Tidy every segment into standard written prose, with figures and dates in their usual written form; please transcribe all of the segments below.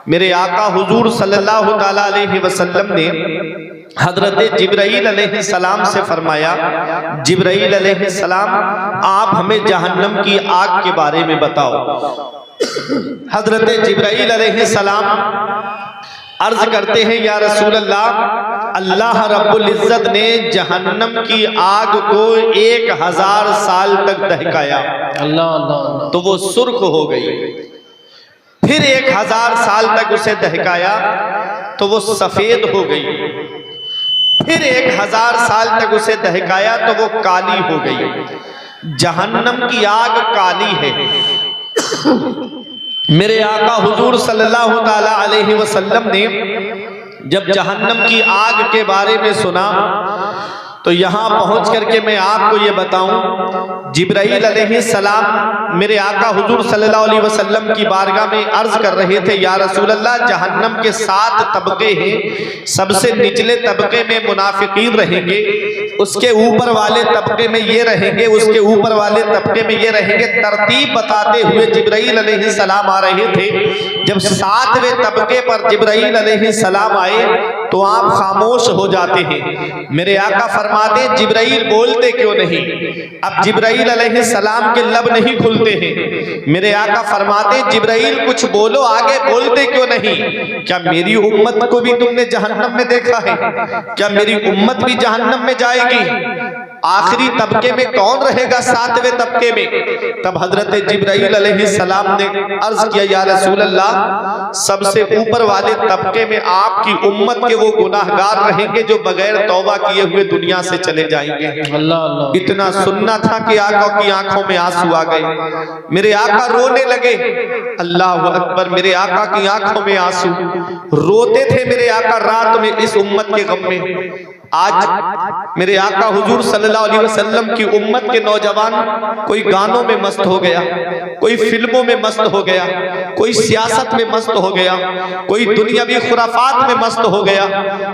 मेरे आका हुजूर सल्लल्लाहु ताला अलैहि वसल्लम ने हजरत जिब्राईल अलैहिस्सलाम से फरमाया, जिब्राईल अलैहिस्सलाम आप हमें जहन्नम की आग के बारे में बताओ। हजरत जिब्राईल अलैहिस्सलाम अर्ज करते हैं, या रसूल अल्लाह, अल्लाह रब्बुल इज्जत ने जहन्नम की आग को 1000 साल तक दहकाया। अल्लाह अल्लाह। तो वो सुर्ख हो गई। फिर 1000 साल तक उसे दहकाया तो वो सफेद हो गई। फिर 1000 साल तक उसे दहकाया तो वो काली हो गई। जहन्नम की आग काली है। मेरे आका हुजूर सल्लल्लाहु ताला अलैहि वसल्लम ने जब जहन्नम की आग के बारे में सुना तो यहाँ पहुंच करके मैं आपको ये बताऊं, जिब्राईल अलैहिस्सलाम मेरे आका हुजूर सल्लल्लाहु अलैहि वसल्लम की बारगाह में अर्ज कर रहे थे, या रसूल अल्लाह, जहन्नम के 7 तबके हैं। सबसे निचले तबके में मुनाफिकीन रहेंगे, उसके ऊपर वाले तबके में ये रहेंगे, उसके ऊपर वाले तबके में ये रहेंगे। तरतीब बताते हुए जिब्राईल अलैहिस्सलाम आ रहे थे। जब 7वें तबके पर जिब्राईल अलैहिस्सलाम आए तो आप खामोश हो जाते हैं। मेरे आका फरमाते, जिब्राईल बोलते क्यों नहीं? अब जिब्राईल अलैहिस्सलाम के लब नहीं खुलते हैं। मेरे आका फरमाते, जिब्राईल कुछ बोलो, आगे बोलते क्यों नहीं? क्या मेरी उम्मत को भी तुमने जहन्नम में देखा है? क्या मेरी उम्मत भी जहन्नम में जाएगी? आखिरी तबके में कौन रहेगा? 7वें तबके में। तब हजरत जिब्राईल अलैहिस्सलाम ने अर्ज किया, या रसूल अल्लाह, सबसे ऊपर वाले तबके में आपकी उम्मत के वो गुनाहगार रहेंगे जो बगैर तौबा किए हुए दुनिया से चले जाएंगे। अल्लाह अल्लाह। इतना सुनना था कि आका की आंखों में आंसू आ गए। मेरे आका रोने लगे। अल्लाह अकबर। मेरे आका की आंखों में आंसू। रोते थे मेरे आका रात में इस उम्मत के गम में। आज मेरे आका हुजूर सल्लल्लाहु अलैहि वसल्लम की उम्मत के नौजवान कोई गानों में मस्त हो गया, कोई फिल्मों में मस्त हो गया, कोई सियासत में मस्त हो गया, कोई दुनियावी खुराफात में मस्त हो गया।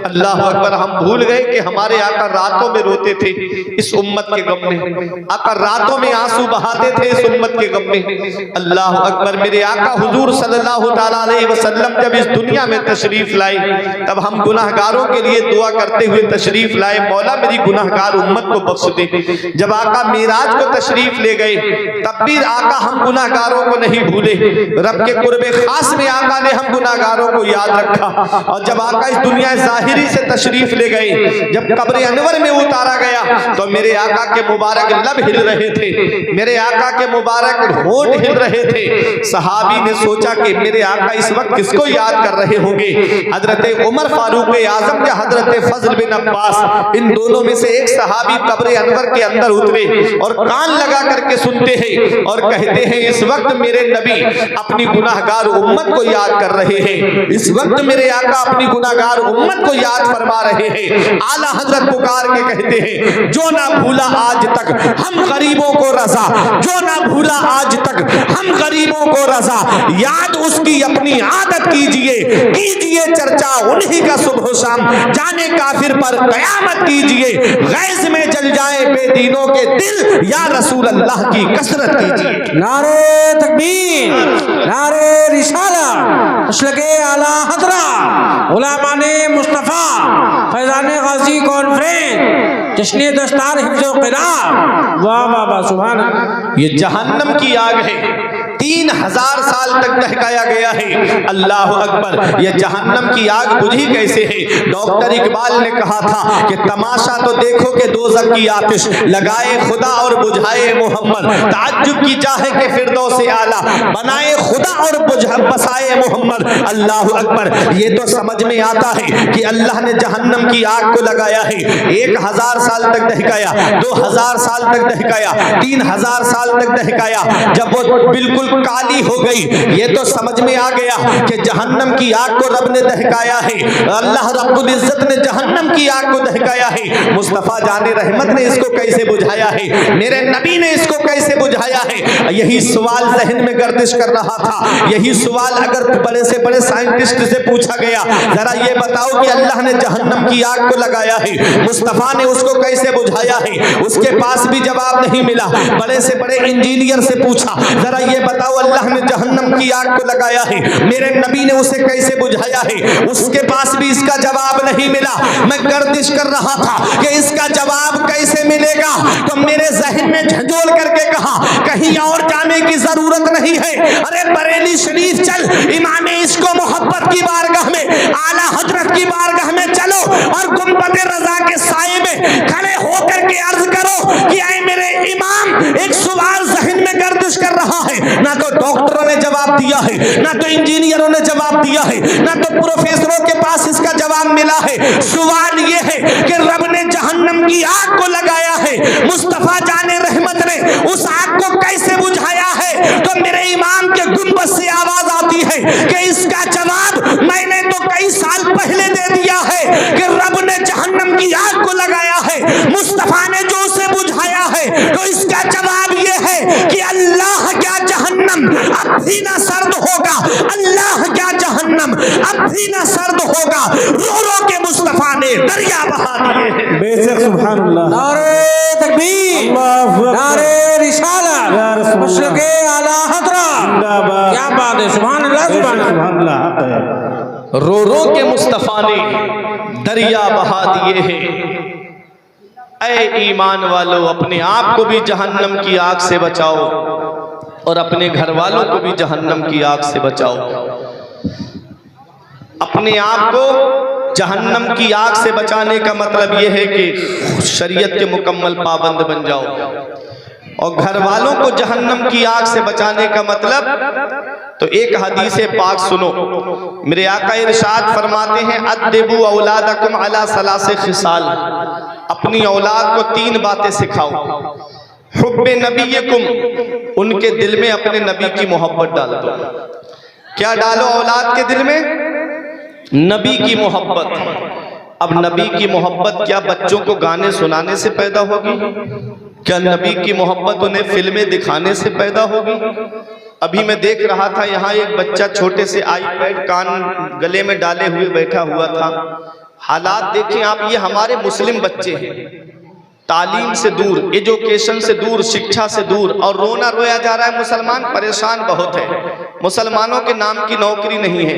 अल्लाह अकबर। हम भूल गए कि हमारे आका रातों में रोते थे इस उम्मत के गम में। आका रातों में आंसू बहाते थे इस उम्मत के गम में। अल्लाह अकबर। मेरे आका हुजूर सल्लल्लाहु ताला अलैहि वसल्लम जब इस दुनिया में तशरीफ लाए तब हम गुनाहगारों के लिए दुआ करते हुए तशरीफ लाए, मौला मेरी गुनाहगार उम्मत को बख्श दे। जब आका मिराज को तशरीफ ले गए तब भी आका हम गुनाहगारों को नहीं भूले। रब के कुर्बे खास में आका ने हम गुनाहगारों को याद रखा। और जब आका इस दुनिया ज़ाहिरी से तशरीफ ले गए, जब कब्र अनवर में उतारा गया तो मेरे आका के मुबारक लब हिल रहे थे, मेरे आका के मुबारक होंठ हिल रहे थे। सहाबी ने सोचा कि मेरे आका इस वक्त किसको याद कर रहे होंगे? हजरत उमर फारूक आजम या हजरत फजल बिन अब्बास, इन दोनों में से एक सहाबी कब्र अनवर के अंदर उतरे और कान लगा करके सुनते हैं और कहते हैं, इस वक्त मेरे नबी अपनी गुनाहगार उम्मत को याद कर रहे हैं। इस वक्त मेरे आका अपनी गुनाहगार उम्मत को याद फरमा रहे हैं। आला हजरत पुकार के कहते हैं, जो ना भूला आज तक हम गरीबों को रजा, जो ना भूला आज तक हम गरीबों को रजा, याद उसकी अपनी आदत कीजिए, कीजिए चर्चा उन्हीं का सुबह शाम, जाने काफिर पर कयामत कीजिए, गैस में जल जाए बेदीनों के दिल, या रसूल अल्लाह की कसरत कीजिए। नारे तकबीर, नारे रिसाला, मसलके आला हज़रत उलमाने मुस्तफ़ा फैज़ाने गाज़ी कॉन्फ्रेंस जश्न दस्तार हिफ्ज़ क़िरात। वाह वाह वाह, सुभान अल्लाह। ये जहन्नम की आग है, 3000 साल तक दहकाया गया है। अल्लाह अकबर। ये जहन्नम की आग बुझी कैसे है? डॉक्टर इकबाल ने कहा था कि तमाशा तो देखो कि दोज़ख की आतिश, लगाए खुदा और बुझाए मोहम्मद, ताज्जुब की चाहे के फिरदौस आला, बनाए खुदा और बसाए मोहम्मद। अल्लाह अकबर। ये तो समझ में आता है कि अल्लाह ने जहन्नम की आग को लगाया है। 1000 साल तक दहकाया, 2000 साल तक दहकाया, 3000 साल तक दहकाया। जब वो बिल्कुल काली हो गई, ये तो समझ में आ गया कि जहन्नम की आग को रब ने दहकाया है। अल्लाह रब्बुल इज्जत ने जहन्नम की आग को दहकाया है। मुस्तफा जाने रहमत ने इसको कैसे बुझाया है? मेरे नबी ने इसको कैसे बुझाया है? यही सवाल जहन में गर्दिश कर रहा था। यही सवाल अगर बड़े से बड़े साइंटिस्ट से पूछा गया, जरा ये बताओ कि अल्लाह ने जहन्नम की आग को लगाया है, मुस्तफा ने उसको कैसे बुझाया है? उसके पास भी जवाब नहीं मिला। बड़े से बड़े इंजीनियर से पूछा, जरा ये बताओ अल्लाह ने जहन्नम की आग को लगाया है, मेरे नबी ने उसे कैसे बुझाया है? उसके पास भी इसका जवाब नहीं मिला। मैं गर्दिश कर रहा था कि इसका जवाब कैसे मिलेगा, तो मेरे जहन में झंझोल करके कहा कहीं और जाने की जरूरत नहीं है, अरे बरेली शरीफ चल, इमामे इसको मोहब्बत की बारगाह में, आला हजरत की बारगाह में चलो और गुंबद रजा के साए में खड़े होकर के अर्ज करो कि आए मेरे इमाम। एक सवाल जहन में गर्दिश कर रहा है, ना तो डॉक्टरों ने जवाब दिया है, ना तो इंजीनियरों ने जवाब दिया है, ना तो प्रोफेसरों के पास इसका जवाब मिला है। सवाल ये है कि रब ने जहन्नम की आग को लगाया है, मुस्तफा जाने रहमत ने उस आग को कैसे बुझाया है? तो मेरे इमाम के गुंबद से आवाज आती है कि इसका जवाब मैंने तो कई साल पहले दे दिया है कि रब ने जहन्नम की आग को लगाया है, मुस्तफा ने जो उसे बुझाया है। तो इसका जवाब ये है कि अल्लाह क्या जहन्नम अब भी ना सर्द होगा, अल्लाह क्या जहन्नम अब भी ना सर्द होगा। रो रो के मुस्तफा ने दरिया बहा दिए। बेशक सुभान अल्लाह। नारे तकबीर, नारे रिसालत, मशरक़े आला हज़रत। क्या बात है, सुभान अल्लाह, सुभान अल्लाह। रो रो के मुस्तफा ने दरिया बहा दिए हैं। ऐ ईमान वालों, अपने आप को भी जहन्नम की आग से बचाओ और अपने घर वालों को भी जहन्नम की आग से बचाओ। अपने आप को जहन्नम की आग से बचाने का मतलब यह है कि शरीयत के मुकम्मल पाबंद बन जाओ, और घर वालों को जहन्नम की आग से बचाने का मतलब, तो एक हदीस पाक सुनो। मेरे आका इरशाद फरमाते हैं अद्दिबू औलादकुम अला सलासे खिसाल, अपनी औलाद को 3 बातें सिखाओ। हुब्बे नबीयकुम, उनके दिल में अपने नबी की मोहब्बत डाल दो। क्या डालो औलाद के दिल में? नबी की मोहब्बत। अब नबी की मोहब्बत क्या बच्चों को गाने सुनाने से पैदा होगी? क्या नबी की मोहब्बत उन्हें फिल्में दिखाने से पैदा होगी? अभी मैं देख रहा था यहाँ एक बच्चा छोटे से आईपैड कान गले में डाले हुए बैठा हुआ था। हालात देखें आप, ये हमारे मुस्लिम बच्चे हैं, तालीम से दूर, एजुकेशन से दूर, शिक्षा से दूर, और रोना रोया जा रहा है। मुसलमान परेशान बहुत है, मुसलमानों के नाम की नौकरी नहीं है,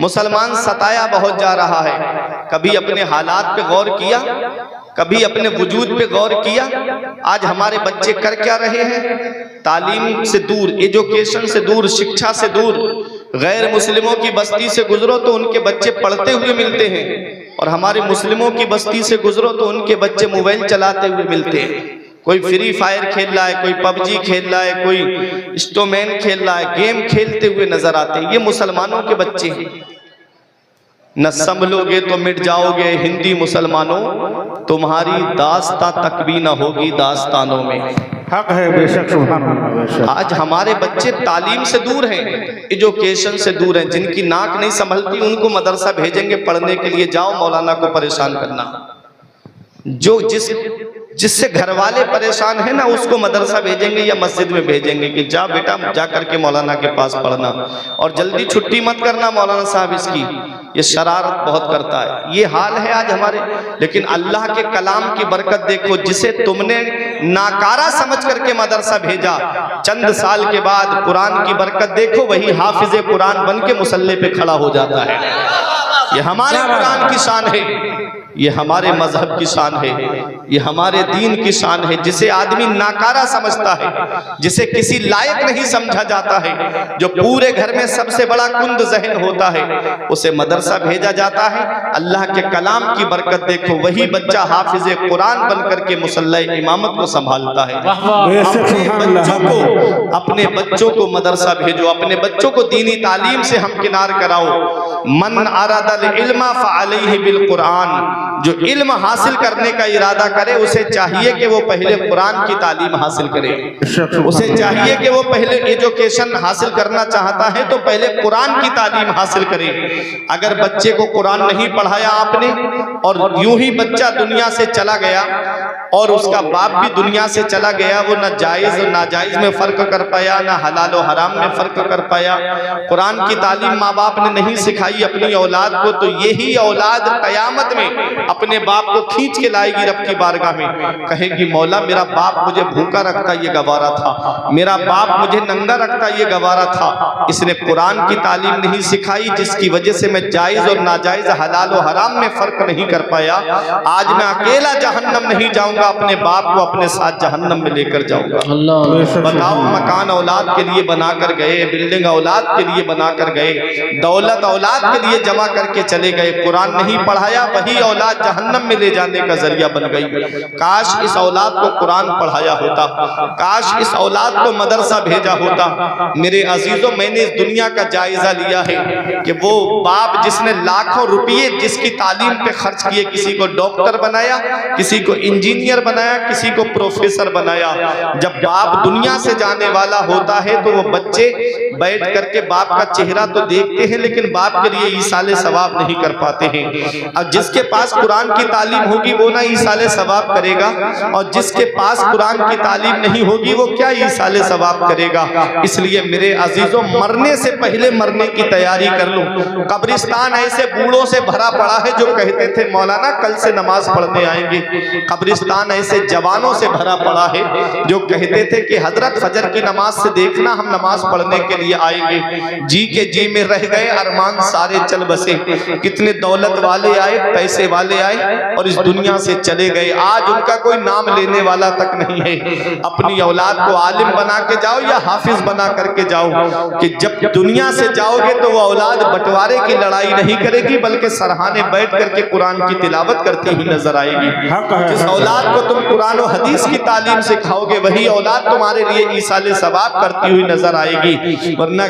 मुसलमान सताया बहुत जा रहा है। कभी अपने हालात पे गौर किया? कभी अपने वजूद पे गौर किया? आज हमारे बच्चे कर क्या रहे हैं? तालीम से दूर, एजुकेशन से दूर, शिक्षा से दूर। गैर मुस्लिमों की बस्ती से गुजरो तो उनके बच्चे पढ़ते हुए मिलते हैं, और हमारे मुस्लिमों की बस्ती से गुजरो तो उनके बच्चे मोबाइल चलाते हुए मिलते हैं। कोई फ्री फायर खेल रहा है, कोई पबजी खेल रहा है, कोई स्टोमैन खेल रहा है, गेम खेलते हुए नजर आते हैं। ये मुसलमानों के बच्चे हैं। न संभलोगे तो मिट जाओगे हिंदी मुसलमानों, तुम्हारी दास्तां तक भी न होगी दास्तानों में। हक है, बेशक सुभान अल्लाह, बेशक। आज हमारे बच्चे तालीम से दूर हैं, एजुकेशन से दूर हैं। जिनकी नाक नहीं संभलती उनको मदरसा भेजेंगे पढ़ने के लिए, जाओ मौलाना को परेशान करना। जो जिससे घर वाले परेशान है ना, उसको मदरसा भेजेंगे या मस्जिद में भेजेंगे कि जा बेटा जा करके मौलाना के पास पढ़ना, और जल्दी छुट्टी मत करना मौलाना साहब इसकी, ये शरारत बहुत करता है। ये हाल है आज हमारे। लेकिन अल्लाह के कलाम की बरकत देखो, जिसे तुमने नाकारा समझ करके मदरसा भेजा, चंद साल के बाद कुरान की बरकत देखो, वही हाफिज कुरान बन के मुसल्ले पे खड़ा हो जाता है। ये हमारे कुरान की शान है, ये हमारे मजहब की शान है, ये हमारे दीन की शान है। जिसे आदमी नाकारा समझता है, जिसे किसी लायक नहीं समझा जाता है, जो पूरे घर में सबसे बड़ा कुंद जहन होता है, उसे मदरसा भेजा जाता है। अल्लाह के कलाम की बरकत देखो, वही बच्चा हाफिज कुरान बनकर के मुसल्ला इमामत को संभालता है। अपने बच्चों को मदरसा भेजो, अपने बच्चों को दीनी तालीम से हमकिनार कराओ। मन अरादल इल्मा फअलैहि बिल कुरान, जो इल्म हासिल करने का इरादा करे उसे चाहिए कि वो पहले कुरान की तालीम हासिल करे। उसे चाहिए कि वो पहले एजुकेशन हासिल करना चाहता है तो पहले कुरान की तालीम हासिल करे। अगर बच्चे को कुरान नहीं पढ़ाया आपने और यूं ही बच्चा दुनिया से चला गया और उसका बाप भी दुनिया से चला गया, वो ना जायज और नाजायज में फर्क कर पाया, ना हलाल और हराम में फर्क कर पाया। कुरान की तालीम माँ बाप ने नहीं सिखाई चाहिए अपनी औलाद को, तो यही औलाद कयामत में अपने बाप को खींच के लाएगी रब की बारगाह में, कहेगी मौला मेरा बाप मुझे भूखा रखता ये गवारा था, मेरा बाप मुझे नंगा रखता ये गवारा था, इसने कुरान की तालीम नहीं सिखाई जिसकी वजह से मैं जायज और नाजायज हलाल और हराम में फर्क नहीं कर पाया, आज मैं अकेला जहन्नम नहीं जाऊंगा, अपने बाप को अपने साथ जहन्नम में लेकर जाऊंगा। बताओ, मकान औलाद के लिए बनाकर गए, बिल्डिंग औलाद के लिए बनाकर गए, दौलत औलाद के लिए जमा करके चले गए, कुरान नहीं पढ़ाया, वही औलाद जहन्नम में ले जाने का जरिया बन गई। काश इस औलाद को कुरान पढ़ाया होता, काश इस औलाद को मदरसा भेजा होता। मेरे अजीजों, मैंने इस दुनिया का जायजा लिया है कि वो बाप जिसने लाखों रुपये जिसकी तालीम पे खर्च किए, किसी को डॉक्टर बनाया, किसी को इंजीनियर बनाया, किसी को प्रोफेसर बनाया, जब बाप दुनिया से जाने वाला होता है तो वो बच्चे बैठ करके बाप का चेहरा तो देखते हैं लेकिन बाप के लिए ईसाले सवाब नहीं कर पाते हैं। और जिसके पास कुरान की तालीम होगी वो ना ईसाले सवाब करेगा, और जिसके पास कुरान की तालीम नहीं होगी वो क्या ईसाले सवाब करेगा। इसलिए मेरे अजीजों, मरने से पहले मरने की तैयारी कर लो। कब्रिस्तान ऐसे बूढ़ों से भरा पड़ा है जो कहते थे मौलाना कल से नमाज पढ़ने आएंगे, कब्रिस्तान ऐसे जवानों से भरा पड़ा है जो कहते थे कि हजरत फजर की नमाज से देखना हम नमाज पढ़ने के लिए आएंगे। जी के जी में रह गए, अरमान सारे चल बसे, कितने दौलत वाले आए, पैसे वाले आए और इस दुनिया से चले गए। आज उनका कोई नाम लेने वाला तक नहीं है। अपनी औलाद को आलिम बना के जाओ या हाफिज बना करके जाओ, कि जब दुनिया से जाओगे तो वो औलाद बंटवारे की लड़ाई नहीं करेगी बल्कि सरहाने बैठ करके कुरान की तिलावत करती हुई नजर आएगी। जिस औलाद को तुम कुरान और हदीस की तालीम सिखाओगे वही औलाद तुम्हारे लिए ईसाले सवाब करती हुई नजर आएगी। वरना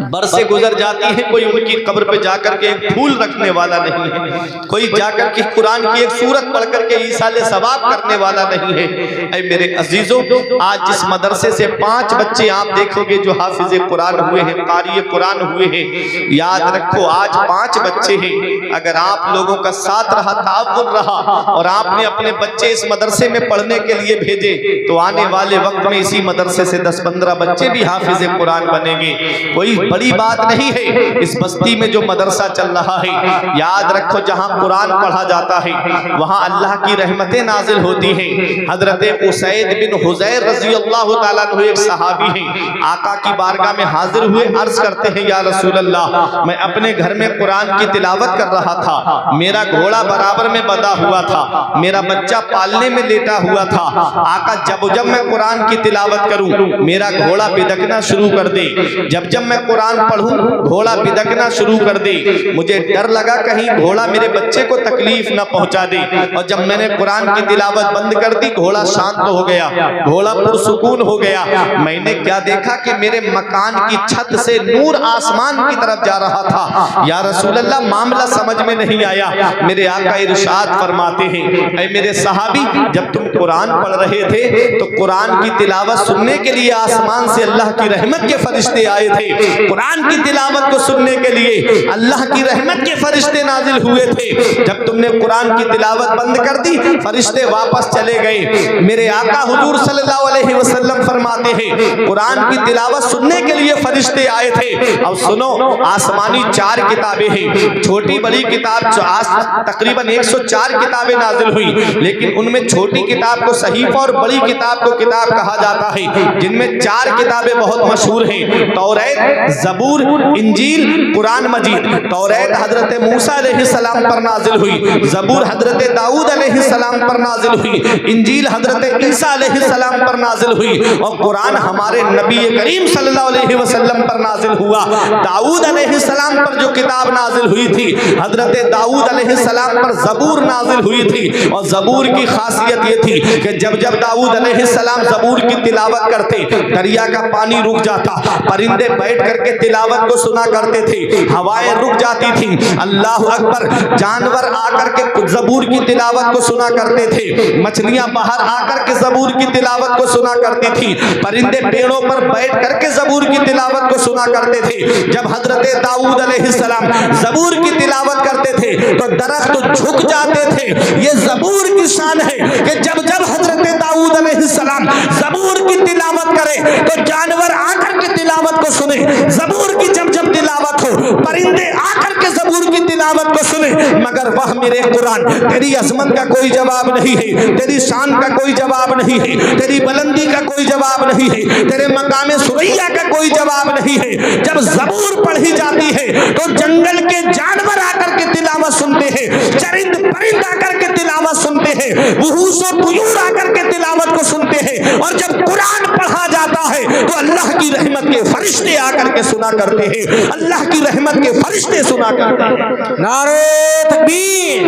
बरसें गुजर जाती हैं, कोई उनकी कब्र पे जाकर के एक फूल रखने वाला नहीं है, कोई जाकर के कुरान की एक सूरत पढ़ करके ईसाले सवाब करने वाला नहीं है। ऐ मेरे अजीजों, आज जिस मदरसे से 5 बच्चे आप देखोगे जो हाफिज कुरान हुए हैं, कारी कुरान हुए हैं, याद रखो आज 5 बच्चे हैं। अगर आप लोगों का साथ रहा, ताउन रहा और आपने अपने बच्चे इस मदरसे में पढ़ने के लिए भेजे तो आने वाले वक्त में इसी मदरसे से 10-15 बच्चे भी हाफिज कुरान बनेंगे। कोई बड़ी बात नहीं है। इस बस्ती में जो मदरसा चल रहा है, याद रखो जहां कुरान पढ़ा जाता है वहां अल्लाह की रहमतें नाजिल होती हैं। हजरत उसैद बिन हुजैर रज़ी अल्लाह ताला अन्हु एक सहाबी हैं, आका की बारगाह में हाजिर हुए, अर्ज करते हैं या रसूल अल्लाह, मैं अपने घर में कुरान की तिलावत कर रहा था, मेरा घोड़ा बराबर में बंधा हुआ था, मेरा बच्चा पालने में लेटा हुआ था। आका जब मैं कुरान की तिलावत करूं मेरा घोड़ा बिदकना शुरू कर दे, जब मैं कुरान पढ़ूं घोड़ा बिदकना शुरू कर दे। मुझे डर लगा कहीं घोड़ा मेरे बच्चे को तकलीफ न पहुंचा दे, और जब मैंने कुरान की तिलावत बंद कर दी घोड़ा शांत हो गया, घोड़ा पुरसुकून हो गया। मैंने क्या देखा कि मेरे मकान की छत से नूर आसमान की तरफ जा रहा था। या रसूल अल्लाह, मामला समझ में नहीं आया। मेरे आका इरशाद फरमाते हैं, ऐ मेरे सहाबी, जब तुम कुरान पढ़ रहे थे तो कुरान की तिलावत सुनने के लिए आसमान से अल्लाह की रहमत के फरिश्ते आए थे। कुरान की तिलावत को सुनने के लिए अल्लाह की रहमत के फरिश्ते नाजिल हुए थे। जब तुमने कुरान की तिलावत बंद कर दी फरिश्ते वापस चले गए। मेरे आका हुजूर सल्लल्लाहु अलैहि वसल्लम फरमाते हैं, कुरान की तिलावत सुनने के लिए फरिश्ते आए थे। अब सुनो, आसमानी 4 किताबें हैं, छोटी बड़ी किताब तकरीबन 104 किताबें नाजिल हुई, लेकिन उनमें छोटी किताब को सहीफा और बड़ी किताब को किताब कहा जाता है, जिनमें 4 किताबें बहुत मशहूर हैं, तौरात, ज़बूर, इंजील, कुरान मजीद। तौरात हजरत मूसा अलैहिस्सलाम पर नाजिल हुई, ज़बूर हजरत दाऊद अलैहिस्सलाम पर नाजिल हुई, इंजील हजरत ईसा अलैहिस्सलाम पर नाजिल हुई, और कुरान हमारे नबी करीम सल्लल्लाहु अलैहि वसल्लम पर नाजिल हुआ। दाऊद अलैहिस्सलाम पर जो किताब नाजिल हुई थी, हजरत दाऊद अलैहिस्सलाम पर ज़बूर नाजिल हुई थी। और ज़बूर की खासियत ये थी कि जब दाऊद अलैहिस्सलाम ज़बूर की तिलावत करते दरिया का पानी रुक जाता, परिंदे बैठ करके तिलावत को सुना करते थे, हवाएं रुक जाती थी, अल्लाह अकबर, जानवर आकर के ज़बूर की तिलावत को सुना करते थे, मछलियां बाहर आकर के ज़बूर की तिलावत को सुना करती थी, परिंदे पेड़ों पर बैठ करके ज़बूर की तिलावत को सुना करते थे। जब हजरत दाऊद अलैहिस्सलाम ज़बूर की तिलावत करते थे तो दरख्त झुक जाते थे। ये ज़बूर की शान है कि जब हजरत दाऊद अलैहिस्सलाम ज़बूर की तिलावत करे तो जानवर आकर के तिलावत को सुने, ज़बूर की जब तिलावत हो परिंदे आकर तिलावत को सुने, मगर वह मेरे कुरान तेरी अजमत का कोई जवाब नहीं है, तेरी शान का कोई जवाब नहीं है, तेरी बुलंदी का कोई जवाब नहीं है, तेरे मकाम सुरैया का कोई जवाब नहीं है। जब ज़बूर पढ़ी जाती है तो जंगल के जानवर आकर के तिलावत सुनते हैं, चरिंद परिंद आकर के तिलावत सुनते हैं, वहूश व तुयूर आकर के तिलावत को सुनते हैं। और जब कुरान पढ़ा जाता है तो अल्लाह की रहमत के फरिश्ते आकर के सुना करते हैं, अल्लाह की रहमत के फरिश्ते सुना करते हैं। नारे तकबीर,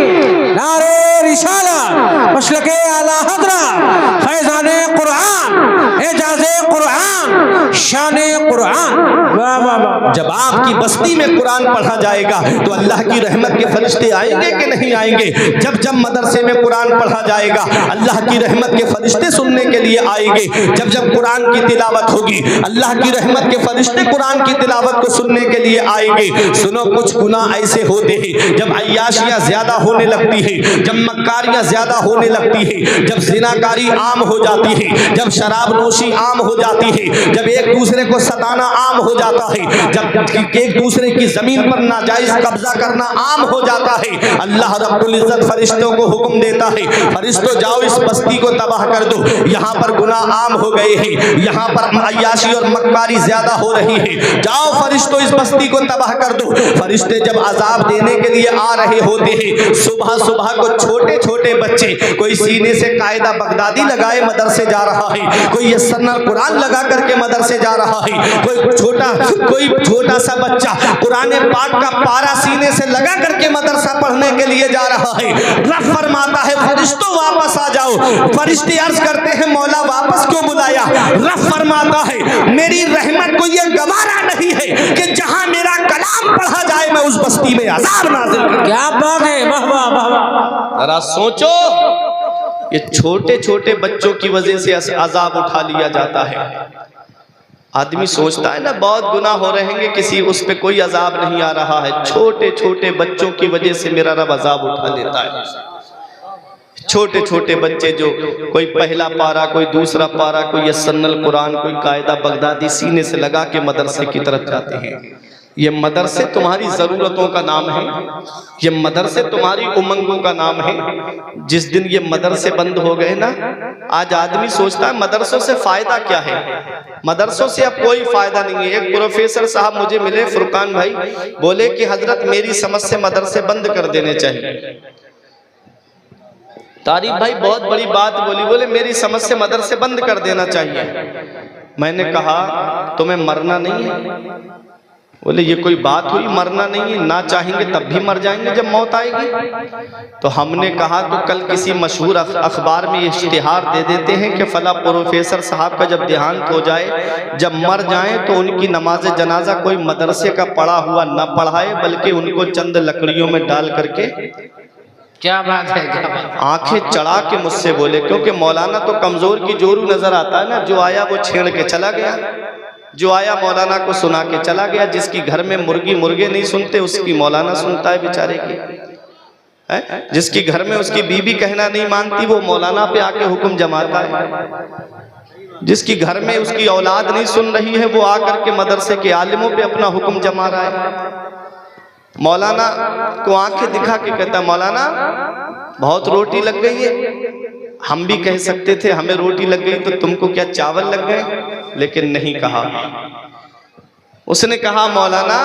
नारे रिसालत, मसलके आला हज़रत, फैज़ाने कुरान, एजाज़े कुरान, शाने कुरान। वाह वाह वाह। जब आपकी बस्ती में कुरान पढ़ा जाएगा तो अल्लाह की रहमत के फरिश्ते आएंगे कि नहीं आएंगे? जब जब मदरसे में कुरान पढ़ा जाएगा अल्लाह की रहमत के फरिश्ते सुनने के लिए आएंगे। जब जब कुरान की तिलावत होगी अल्लाह की रहमत के फरिश्ते कुरान की तिलावत को सुनने के लिए आएंगे। सुनो, कुछ गुनाह ऐसे होते हैं जब अय्याशियां ज्यादा होने लगती है, जब मक्कारियां ज्यादा होने लगती है, जब जिनाकारी आम हो जाती है, जब शराब नोशी आम हो जाती है, जब एक दूसरे को सताना आम हो जाता है, जब एक दूसरे की जमीन पर नाजायज कब्जा करना आम हो जाता है, अल्लाह रब्बुल इज्जत फरिश्तों को हुक्म देता है, फरिश्तों जाओ इस बस्ती को तबाह कर दो, यहाँ पर गुनाह आम हो गए हैं, यहाँ पर अय्याशी और मक्कारी ज्यादा हो रही है, जाओ फरिश्तों इस बस्ती को तबाह कर दो। फरिश्ते जब अजाब देने के लिए आ रहे होते हैं, सुबह सुबह को छोटे छोटे बच्चे, कोई सीने से कायदा बगदादी लगाए मदरसे जा रहा है, कोई यस्सरना कुरान लगा करके मदरसे जा रहा है, कोई छोटा सा बच्चा कुरान पाक का पारा सीने से लगा करके मदरसा पढ़ने के लिए जा रहा है। रब फरमाता है फरिश्तों वापस आ जाओ। फरिश्ते अर्ज करते हैं मौला वापस क्यों बुलाया? रब फरमाता है मेरी रहमत को यह गवारा नहीं है कि जहां मेरा कलाम पढ़ा जाए मैं उस बस्ती में अज़ाब नाज़िल करूं। क्या बात है, वाह वाह वाह वाह। जरा सोचो, ये छोटे छोटे बच्चों की वजह से अज़ाब उठा लिया जाता है। आदमी सोचता है ना बहुत गुनाह हो रहे हैं, किसी उस पे कोई अजाब नहीं आ रहा है, छोटे छोटे बच्चों की वजह से मेरा रब अजाब उठा लेता है। छोटे छोटे बच्चे जो कोई पहला पारा, कोई दूसरा पारा, कोई यस्सरनल कुरान, कोई कायदा बगदादी सीने से लगा के मदरसे की तरफ जाते हैं। ये मदरसे तुम्हारी ज़रूरतों का नाम है, ये मदरसे तुम्हारी उमंगों का नाम है। जिस दिन ये मदरसे बंद हो गए ना, आज आदमी सोचता है मदरसों से फ़ायदा क्या है। मदरसों से अब कोई फ़ायदा नहीं है। एक प्रोफेसर साहब मुझे मिले, फुरकान भाई, बोले कि हजरत मेरी समझ से मदरसे बंद कर देने चाहिए। तारीफ भाई बहुत बड़ी बात बोली, बोले मेरी समझ से मदरसे बंद कर देना चाहिए। मैंने कहा तुम्हें मरना नहीं है? बोले ये कोई बात हुई, मरना नहीं है, ना चाहेंगे तब भी मर जाएंगे जब मौत आएगी। तो हमने कहा तो कल किसी मशहूर अखबार में इश्तिहार दे देते हैं कि फला प्रोफेसर साहब का जब देहांत हो जाए, जब मर जाएं तो उनकी नमाज जनाजा कोई मदरसे का पढ़ा हुआ न पढ़ाए, बल्कि उनको चंद लकड़ियों में डाल करके। क्या बात है, क्या बात है। आंखें चढ़ा के मुझसे बोले, क्योंकि मौलाना तो कमजोर की जोरू नजर आता है ना, जो आया वो छेड़ के चला गया, जो आया मौलाना को सुना के चला गया। जिसकी घर में मुर्गी मुर्गे नहीं सुनते उसकी मौलाना सुनता है बेचारे की, है? जिसकी घर में उसकी बीबी कहना नहीं मानती वो मौलाना पे आके हुक्म जमाता है। जिसकी घर में उसकी औलाद नहीं सुन रही है वो आकर के मदरसे के आलिमों पे अपना हुक्म जमा रहा है। मौलाना को आंखें दिखा के कहता मौलाना बहुत रोटी लग गई है। हम भी कह सकते थे हमें रोटी लग गई तो तुमको क्या चावल लग गए, लेकिन नहीं कहा। उसने कहा मौलाना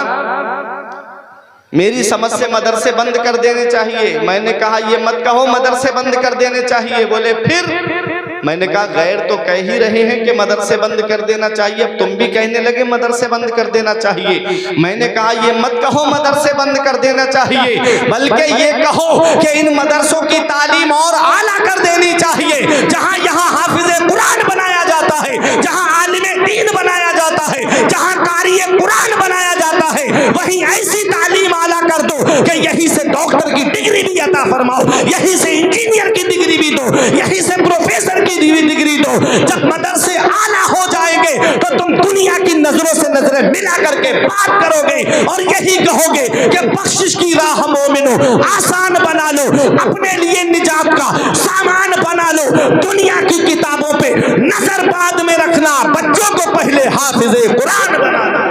मेरी समझ से मदरसे बंद कर देने चाहिए। मैंने कहा ये मत कहो मदरसे बंद कर देने चाहिए। बोले फिर? मैंने कहा गैर तो कह ही रहे हैं कि मदरसे बंद कर देना चाहिए, अब तुम भी कहने लगे मदरसे बंद कर देना चाहिए। मैंने कहा ये मत कहो मदरसे बंद कर देना चाहिए, बल्कि ये कहो कि इन मदरसों की तालीम और आला कर देनी चाहिए। जहां यहाँ हाफिज़े कुरान बनाया जाता है, जहां आलिमे दीन बनाया जाता है, जहां कारी कुरान बनाया जाता है, वहीं ऐसी तालीम आला कर दो कि यहीं से डॉक्टर की डिग्री भी अता फरमाओ, यहीं से इंजीनियर की डिग्री भी दो, यहीं से प्रोफेसर की डिग्री दो। जब मदरसे आला हो जाएंगे तो तुम दुनिया की नजरों से नजरें मिला करके बात करोगे और यही कहोगे कि बख्शिश की राह मोमिनो आसान बना लो, अपने लिए निजात का सामान बना लो। दुनिया की किताबों पे नजर बाद में रखना, बच्चों को पहले हाफिज़े कुरान बनाना।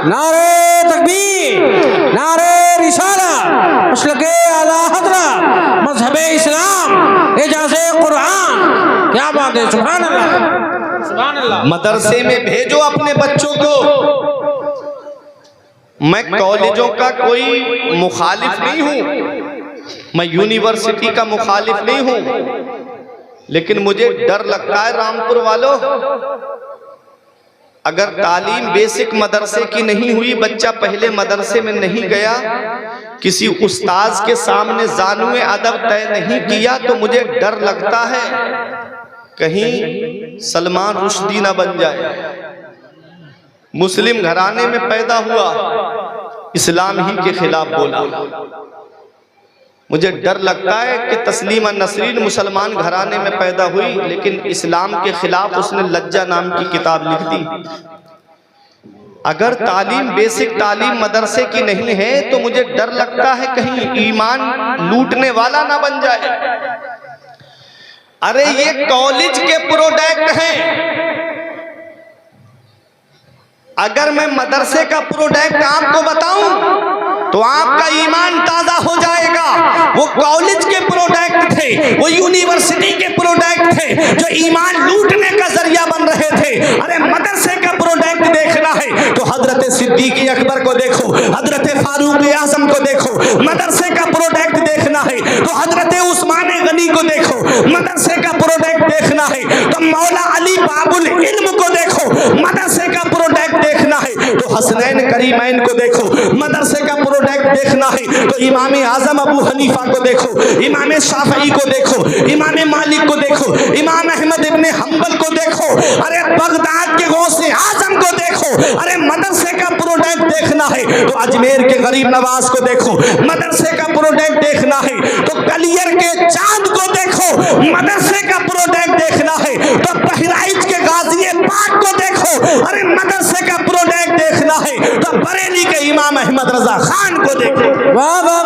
नारे तकबीर, नारे रिसालत, बात है, सुभान अल्लाह, सुभान अल्लाह। मदरसे में भेजो अपने बच्चों को। मैं कॉलेजों का कोई मुखालिफ नहीं हूं, मैं यूनिवर्सिटी का मुखालिफ नहीं हूं, लेकिन मुझे डर लगता है रामपुर वालों, अगर तालीम बेसिक मदरसे की नहीं हुई, बच्चा पहले मदरसे में नहीं गया, किसी उस्ताद के सामने जानुए अदब तय नहीं किया, तो मुझे डर लगता है कहीं सलमान रुश्दी ना बन जाए। मुस्लिम घराने में पैदा हुआ, इस्लाम ही के खिलाफ बोला। मुझे डर लगता है कि तस्लीमा नसरीन मुसलमान घराने में पैदा हुई, लेकिन इस्लाम के खिलाफ उसने लज्जा नाम की किताब लिख दी। अगर तालीम बेसिक तालीम मदरसे की नहीं है, तो मुझे डर लगता है कहीं ईमान लूटने वाला ना बन जाए। अरे ये कॉलेज के प्रोडक्ट हैं, अगर मैं मदरसे का प्रोडक्ट आपको बताऊं तो आपका ईमान ताजा हो जाएगा। वो कॉलेज के प्रोडक्ट थे, वो यूनिवर्सिटी के प्रोडक्ट थे जो ईमान लूटने का जरिया बन रहे थे। अरे मदरसे का प्रोडक्ट देखना है तो हजरत सिद्दीक अकबर को देखो, हजरत फारूक आजम को देखो। मदरसे का प्रोडक्ट देखना है तो हजरत उस्मान गनी को देखो। मदरसे का प्रोडक्ट देखना है तो मौला अली बाबुल इल्म को देखो। मदरसे का प्रोडक्ट देखना है तो हसनैन करीमैन को देखो। मदरसे का प्रोडक्ट देखना है तो इमाम आजम अबू हनीफा को देखो, इमाम शाफई को देखो, इमाम मालिक को देखो, इमाम अहमद इब्ने हम्बल को देखो। अरे बगदाद के गौसे आजम को देखो। अरे मदरसे का प्रोडक्ट देखना है तो अजमेर के गरीब नवाज को देखो। मदरसे का प्रोडक्ट देखना है तो कलियर के चांद को देखो। मदरसे का प्रोडक्ट देखना है तो बहराइच के गाजी पाक को देखो। अरे मदरसे का प्रोडक्ट देखना है तो बरेली के इमाम अहमद रजा खान को देखो। वाह वाह